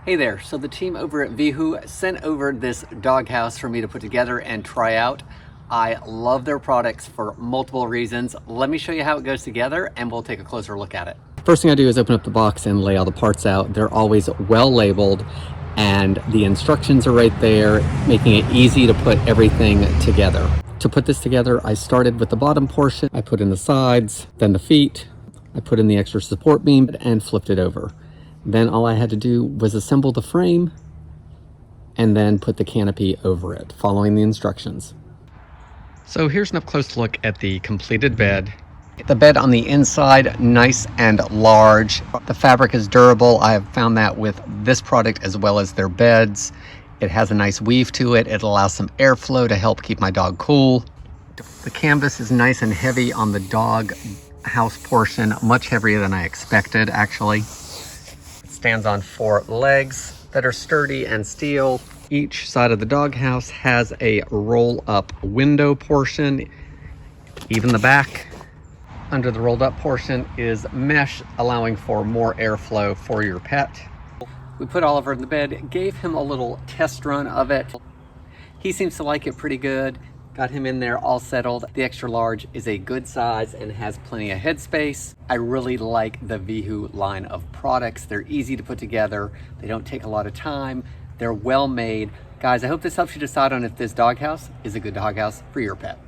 Hey there, so the team over at Veehoo sent over this doghouse for me to put together and try out. I love their products for multiple reasons. Let me show you how it goes together and we'll take a closer look at it. First thing I do is open up the box and lay all the parts out. They're always well labeled and the instructions are right there, making it easy to put everything together. To put this together, I started with the bottom portion. I put in the sides, then the feet. I put in the extra support beam and flipped it over. Then all I had to do was assemble the frame and then put the canopy over it, following the instructions. So here's an up-close look at the completed bed. The bed on the inside, nice and large. The fabric is durable. I have found that with this product as well as their beds. It has a nice weave to it. It allows some airflow to help keep my dog cool. The canvas is nice and heavy on the dog house portion, much heavier than I expected, actually. Stands on 4 legs that are sturdy and steel. Each side of the doghouse has a roll-up window portion. Even the back under the rolled-up portion is mesh, allowing for more airflow for your pet. We put Oliver in the bed, gave him a little test run of it. He seems to like it pretty good. Got him in there all settled. The extra large is a good size and has plenty of headspace. I really like the Veehoo line of products. They're easy to put together. They don't take a lot of time. They're well made. Guys, I hope this helps you decide on if this doghouse is a good doghouse for your pet.